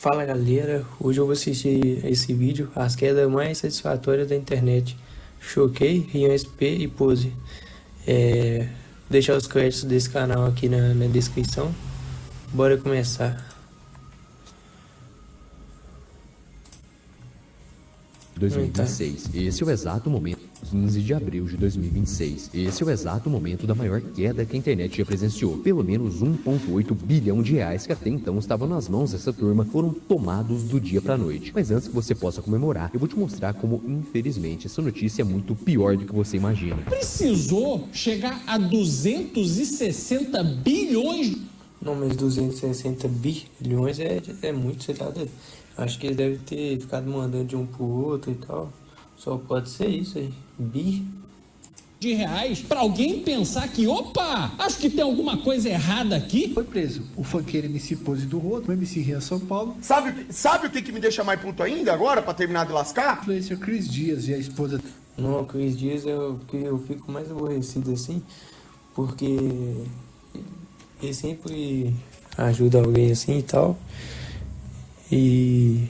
Fala galera, hoje eu vou assistir esse vídeo, as quedas mais satisfatórias da internet. Choquei, Rian SP e Pose. Vou deixar os créditos desse canal aqui na descrição. Bora começar. 2026. Esse é o exato momento, 15 de abril de 2026. Esse é o exato momento da maior queda que a internet já presenciou. Pelo menos 1,8 bilhão de reais que até então estavam nas mãos dessa turma foram tomados do dia pra noite. Mas antes que você possa comemorar, eu vou te mostrar como, infelizmente, essa notícia é muito pior do que você imagina. Precisou chegar a 260 bilhões. Não, mas 260 bilhões é muito, você tá doido? Acho que eles devem ter ficado mandando de um pro outro e tal. Só pode ser isso aí. De reais para alguém pensar que, opa, acho que tem alguma coisa errada aqui. Foi preso o funkeiro MC Pose do Rodo, o MC Rian São Paulo. Sabe o que me deixa mais puto ainda agora, pra terminar de lascar? O influencer Cris Dias e a esposa... Não, o Cris Dias é o que eu fico mais aborrecido assim, porque ele sempre ajuda alguém assim e tal. E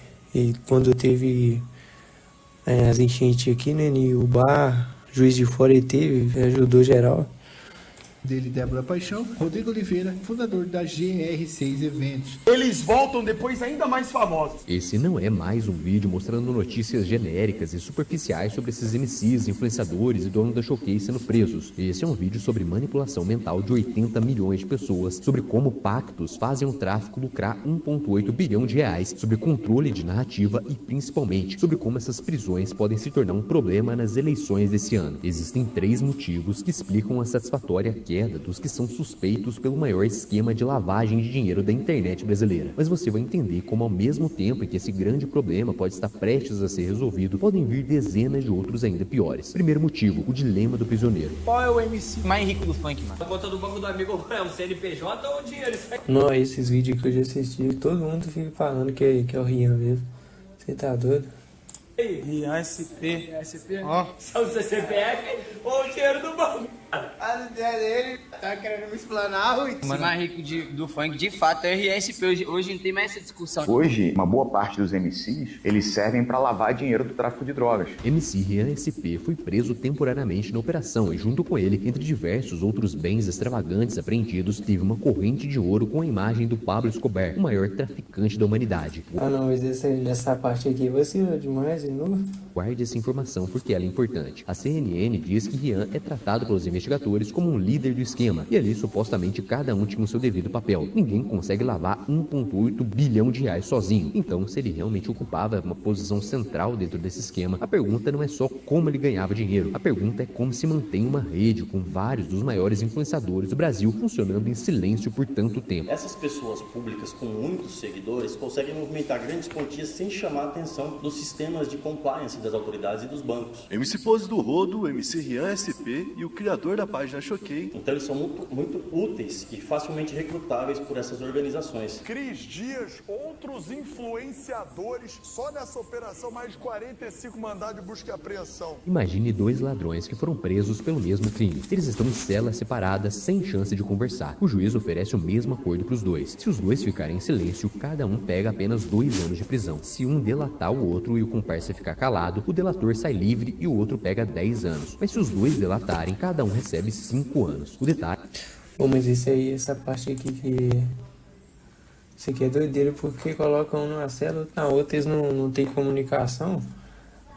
quando teve as enchentes aqui, né, o bar, Juiz de Fora, ele ajudou geral. Dele, Débora Paixão, Rodrigo Oliveira, fundador da GR6 Eventos. Eles voltam depois ainda mais famosos. Esse não é mais um vídeo mostrando notícias genéricas e superficiais sobre esses MCs, influenciadores e donos da Choquei sendo presos. Esse é um vídeo sobre manipulação mental de 80 milhões de pessoas, sobre como pactos fazem o tráfico lucrar 1,8 bilhão de reais, sobre controle de narrativa e, principalmente, sobre como essas prisões podem se tornar um problema nas eleições desse ano. Existem 3 motivos que explicam a satisfatória queda dos que são suspeitos pelo maior esquema de lavagem de dinheiro da internet brasileira. Mas você vai entender como, ao mesmo tempo em que esse grande problema pode estar prestes a ser resolvido, podem vir dezenas de outros ainda piores. Primeiro motivo, o dilema do prisioneiro. Qual é o MC mais rico do funk, mano? A conta do banco do amigo é um CNPJ ou o dinheiro? Não, esses vídeos que eu já assisti, todo mundo fica falando que é o Rian mesmo. Você tá doido? Rian SP. Ó. São o seu CPF ou o dinheiro do banco? A ideia dele tá querendo me explanar. O mais rico do funk, de fato, é o RSP. Hoje não tem mais essa discussão. Hoje, uma boa parte dos MCs, eles servem para lavar dinheiro do tráfico de drogas. MC Rian SP foi preso temporariamente na operação e, junto com ele, entre diversos outros bens extravagantes apreendidos, teve uma corrente de ouro com a imagem do Pablo Escobar, o maior traficante da humanidade. Ah não, mas essa parte aqui vacilou demais de novo. Guarde essa informação porque ela é importante. A CNN diz que Rian é tratado pelos investigadores como um líder do esquema, e ali supostamente cada um tinha o seu devido papel. Ninguém consegue lavar 1,8 bilhão de reais sozinho. Então, se ele realmente ocupava uma posição central dentro desse esquema, a pergunta não é só como ele ganhava dinheiro. A pergunta é como se mantém uma rede com vários dos maiores influenciadores do Brasil funcionando em silêncio por tanto tempo. Essas pessoas públicas com muitos seguidores conseguem movimentar grandes quantias sem chamar a atenção dos sistemas de compliance das autoridades e dos bancos. MC Pose do Rodo, MC Rian SP e o criador da página Choquei. Então eles são muito úteis e facilmente recrutáveis por essas organizações. Cris Dias, outros influenciadores, só nessa operação mais de 45 mandados de busca e apreensão. Imagine 2 ladrões que foram presos pelo mesmo crime. Eles estão em celas separadas sem chance de conversar. O juiz oferece o mesmo acordo para os dois. Se os dois ficarem em silêncio, cada um pega apenas 2 anos de prisão. Se um delatar o outro e o comparsa ficar calado, o delator sai livre e o outro pega 10 anos. Mas se os dois delatarem, cada um recebe 5 anos. O detalhe... Pô, mas essa parte aqui isso aqui é doideira, porque colocam um numa cela, outro na outra, eles não tem comunicação.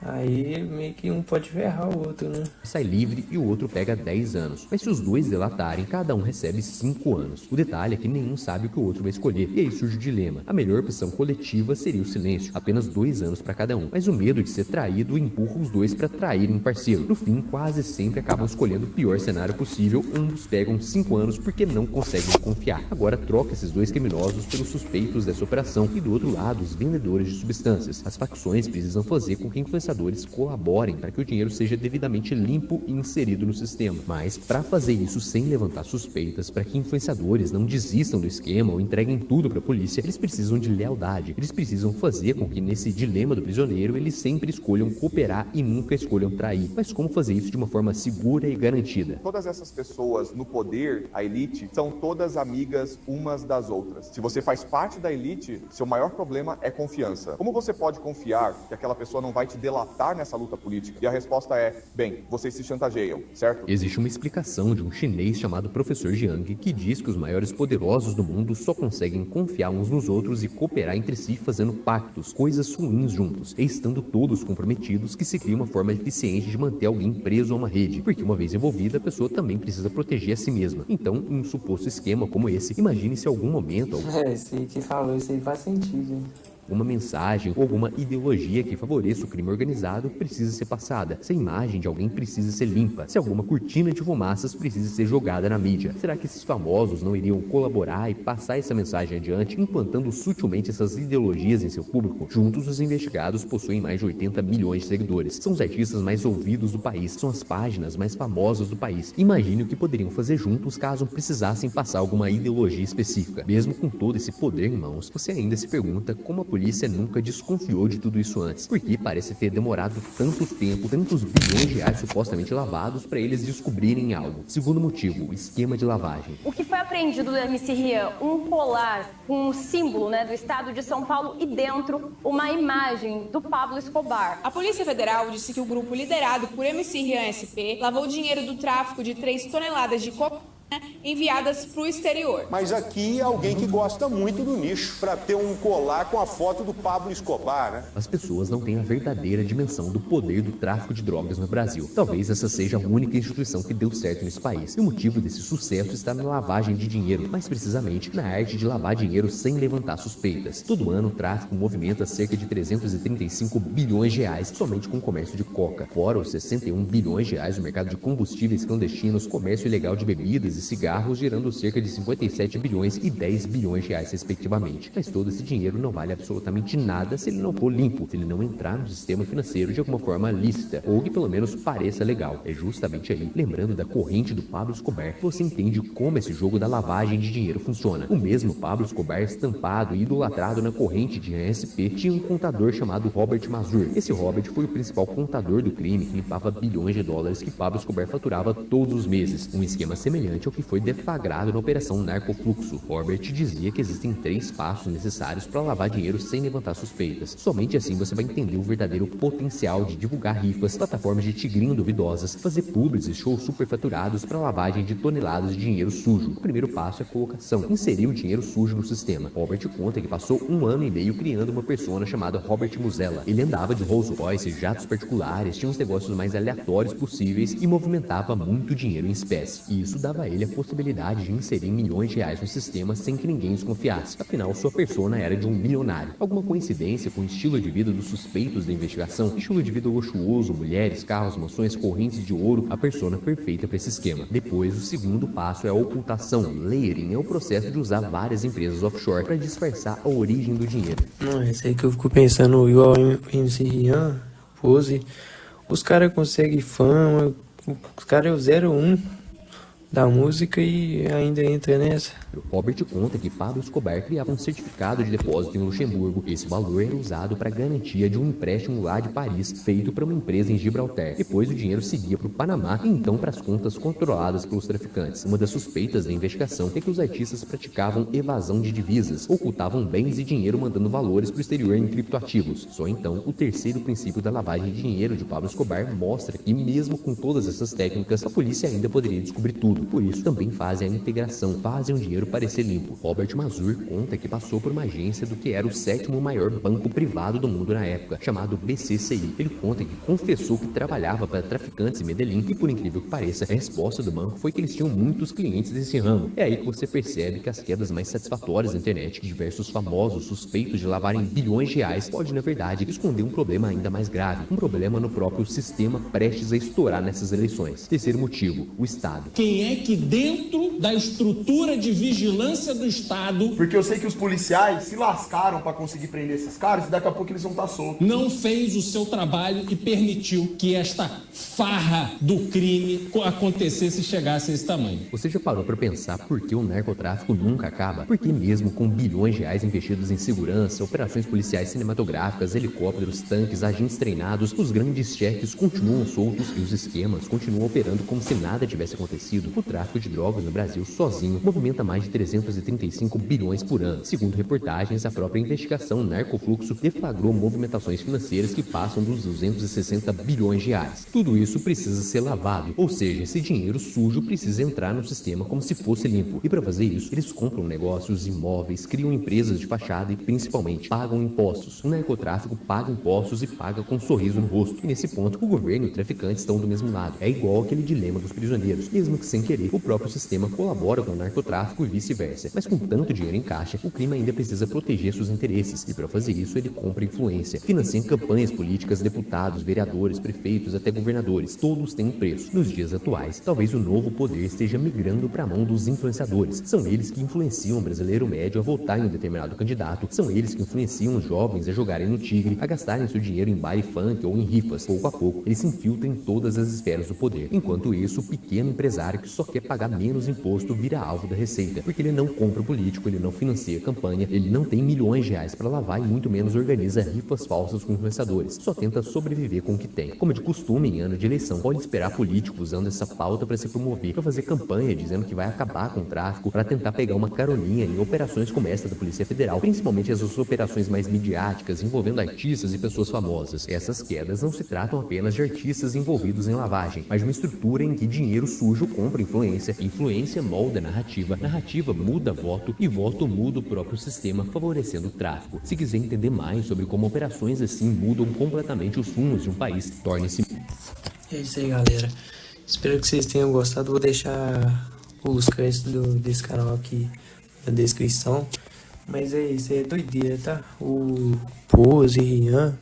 Aí meio que um pode ferrar o outro, né? Sai livre e o outro pega 10 anos. Mas se os dois delatarem, cada um recebe 5 anos. O detalhe é que nenhum sabe o que o outro vai escolher. E aí surge o dilema. A melhor opção coletiva seria o silêncio. Apenas 2 anos para cada um. Mas o medo de ser traído empurra os dois para traírem um parceiro. No fim, quase sempre acabam escolhendo o pior cenário possível. Ambos pegam 5 anos porque não conseguem confiar. Agora troca esses 2 criminosos pelos suspeitos dessa operação. E do outro lado, os vendedores de substâncias. As facções precisam fazer com que influenciadores influenciadores colaborem para que o dinheiro seja devidamente limpo e inserido no sistema. Mas, para fazer isso sem levantar suspeitas, para que influenciadores não desistam do esquema ou entreguem tudo para a polícia, eles precisam de lealdade. Eles precisam fazer com que nesse dilema do prisioneiro eles sempre escolham cooperar e nunca escolham trair. Mas como fazer isso de uma forma segura e garantida? Todas essas pessoas no poder, a elite, são todas amigas umas das outras. Se você faz parte da elite, seu maior problema é confiança. Como você pode confiar que aquela pessoa não vai te delatar nessa luta política? E a resposta é, bem, vocês se chantageiam, certo? Existe uma explicação de um chinês chamado Professor Jiang que diz que os maiores poderosos do mundo só conseguem confiar uns nos outros e cooperar entre si fazendo pactos, coisas ruins juntos, e estando todos comprometidos que se cria uma forma eficiente de manter alguém preso a uma rede, porque uma vez envolvida a pessoa também precisa proteger a si mesma. Então, em um suposto esquema como esse, imagine se em algum momento... Esse que falou isso aí faz sentido, hein? Uma mensagem ou alguma ideologia que favoreça o crime organizado precisa ser passada. Se a imagem de alguém precisa ser limpa. Se alguma cortina de fumaças precisa ser jogada na mídia. Será que esses famosos não iriam colaborar e passar essa mensagem adiante, implantando sutilmente essas ideologias em seu público? Juntos, os investigados possuem mais de 80 milhões de seguidores. São os artistas mais ouvidos do país. São as páginas mais famosas do país. Imagine o que poderiam fazer juntos caso precisassem passar alguma ideologia específica. Mesmo com todo esse poder em mãos, você ainda se pergunta como a polícia nunca desconfiou de tudo isso antes, porque parece ter demorado tanto tempo, tantos bilhões de reais supostamente lavados para eles descobrirem algo. Segundo motivo, o esquema de lavagem. O que foi apreendido do MC Rian? Um colar com um símbolo, do estado de São Paulo e dentro uma imagem do Pablo Escobar. A Polícia Federal disse que o grupo liderado por MC Rian SP lavou dinheiro do tráfico de 3 toneladas de cocaína enviadas para o exterior. Mas aqui alguém que gosta muito do nicho para ter um colar com a foto do Pablo Escobar, né? As pessoas não têm a verdadeira dimensão do poder do tráfico de drogas no Brasil. Talvez essa seja a única instituição que deu certo nesse país. E o motivo desse sucesso está na lavagem de dinheiro, mais precisamente na arte de lavar dinheiro sem levantar suspeitas. Todo ano o tráfico movimenta cerca de 335 bilhões de reais somente com o comércio de coca. Fora os 61 bilhões de reais no mercado de combustíveis clandestinos, comércio ilegal de bebidas e cigarros, gerando cerca de 57 bilhões e 10 bilhões de reais respectivamente. Mas todo esse dinheiro não vale absolutamente nada se ele não for limpo, se ele não entrar no sistema financeiro de alguma forma lícita, ou que pelo menos pareça legal. É justamente aí, lembrando da corrente do Pablo Escobar, que você entende como esse jogo da lavagem de dinheiro funciona. O mesmo Pablo Escobar, estampado e idolatrado na corrente de ASP, tinha um contador chamado Robert Mazur. Esse Robert foi o principal contador do crime que limpava bilhões de dólares que Pablo Escobar faturava todos os meses. Um esquema semelhante ao que foi deflagrado na Operação Narcofluxo. Robert dizia que existem 3 passos necessários para lavar dinheiro sem levantar suspeitas. Somente assim você vai entender o verdadeiro potencial de divulgar rifas, plataformas de tigrinho duvidosas, fazer publis e shows superfaturados para lavagem de toneladas de dinheiro sujo. O primeiro passo é a colocação, inserir o dinheiro sujo no sistema. Robert conta que passou 1 ano e meio criando uma persona chamada Robert Muzella. Ele andava de Rolls Royce, jatos particulares, tinha os negócios mais aleatórios possíveis e movimentava muito dinheiro em espécie. E isso dava a ele a possibilidade de inserir milhões de reais no sistema sem que ninguém desconfiasse. Afinal, sua persona era de um milionário. Alguma coincidência com o estilo de vida dos suspeitos da investigação? Estilo de vida luxuoso, mulheres, carros, mansões, correntes de ouro, a persona perfeita para esse esquema. Depois, o segundo passo é a ocultação. Layering é o processo de usar várias empresas offshore para disfarçar a origem do dinheiro. Não, esse aí que eu fico pensando, igual o MC Rian, Pose, os caras conseguem fama, os caras é o 01 da música e ainda entra nessa. Robert conta que Pablo Escobar criava um certificado de depósito em Luxemburgo. Esse valor era usado para garantia de um empréstimo lá de Paris, feito para uma empresa em Gibraltar. Depois o dinheiro seguia para o Panamá e então para as contas controladas pelos traficantes. Uma das suspeitas da investigação é que os artistas praticavam evasão de divisas, ocultavam bens e dinheiro mandando valores para o exterior em criptoativos. Só então, o terceiro princípio da lavagem de dinheiro de Pablo Escobar mostra que mesmo com todas essas técnicas, a polícia ainda poderia descobrir tudo. Por isso, também fazem a integração, fazem o dinheiro parecer limpo. Robert Mazur conta que passou por uma agência do que era o 7º maior banco privado do mundo na época, chamado BCCI. Ele conta que confessou que trabalhava para traficantes em Medellín e, por incrível que pareça, a resposta do banco foi que eles tinham muitos clientes desse ramo. É aí que você percebe que as quedas mais satisfatórias da internet, diversos famosos suspeitos de lavarem bilhões de reais, pode, na verdade, esconder um problema ainda mais grave, um problema no próprio sistema prestes a estourar nessas eleições. Terceiro motivo, o Estado. Quem é que dentro da estrutura de vida vigilância do Estado. Porque eu sei que os policiais se lascaram para conseguir prender esses caras e daqui a pouco eles vão estar soltos. Não fez o seu trabalho e permitiu que esta farra do crime acontecesse e chegasse a esse tamanho. Você já parou para pensar por que o narcotráfico nunca acaba? Porque mesmo com bilhões de reais investidos em segurança, operações policiais cinematográficas, helicópteros, tanques, agentes treinados, os grandes cheques continuam soltos e os esquemas continuam operando como se nada tivesse acontecido. O tráfico de drogas no Brasil sozinho movimenta mais de 335 bilhões por ano. Segundo reportagens, a própria investigação Narcofluxo deflagrou movimentações financeiras que passam dos 260 bilhões de reais. Tudo isso precisa ser lavado, ou seja, esse dinheiro sujo precisa entrar no sistema como se fosse limpo. E para fazer isso, eles compram negócios, imóveis, criam empresas de fachada e principalmente pagam impostos. O narcotráfico paga impostos e paga com um sorriso no rosto. E nesse ponto, o governo e o traficante estão do mesmo lado. É igual aquele dilema dos prisioneiros. Mesmo que sem querer, o próprio sistema colabora com o narcotráfico e vice-versa. Mas com tanto dinheiro em caixa, o crime ainda precisa proteger seus interesses. E para fazer isso, ele compra influência. Financia campanhas políticas, deputados, vereadores, prefeitos, até governadores. Todos têm um preço. Nos dias atuais, talvez o novo poder esteja migrando para a mão dos influenciadores. São eles que influenciam o brasileiro médio a votar em um determinado candidato. São eles que influenciam os jovens a jogarem no tigre, a gastarem seu dinheiro em baile funk ou em rifas. Pouco a pouco, eles se infiltram em todas as esferas do poder. Enquanto isso, o pequeno empresário que só quer pagar menos imposto vira alvo da receita, porque ele não compra o político, ele não financia a campanha, ele não tem milhões de reais para lavar e muito menos organiza rifas falsas com influenciadores. Só tenta sobreviver com o que tem. Como de costume em ano de eleição, pode esperar político usando essa pauta para se promover, para fazer campanha dizendo que vai acabar com o tráfico, para tentar pegar uma carolinha em operações como essa da Polícia Federal, principalmente as operações mais midiáticas envolvendo artistas e pessoas famosas. Essas quedas não se tratam apenas de artistas envolvidos em lavagem, mas de uma estrutura em que dinheiro sujo compra influência, influência molda narrativa, narrativa muda voto e voto muda o próprio sistema, favorecendo o tráfico. Se quiser entender mais sobre como operações assim mudam completamente os rumos de um país, torne-se... É isso aí, galera. Espero que vocês tenham gostado. Vou deixar os créditos desse canal aqui na descrição. Mas é isso, é doideira, tá? O Pose, Rian,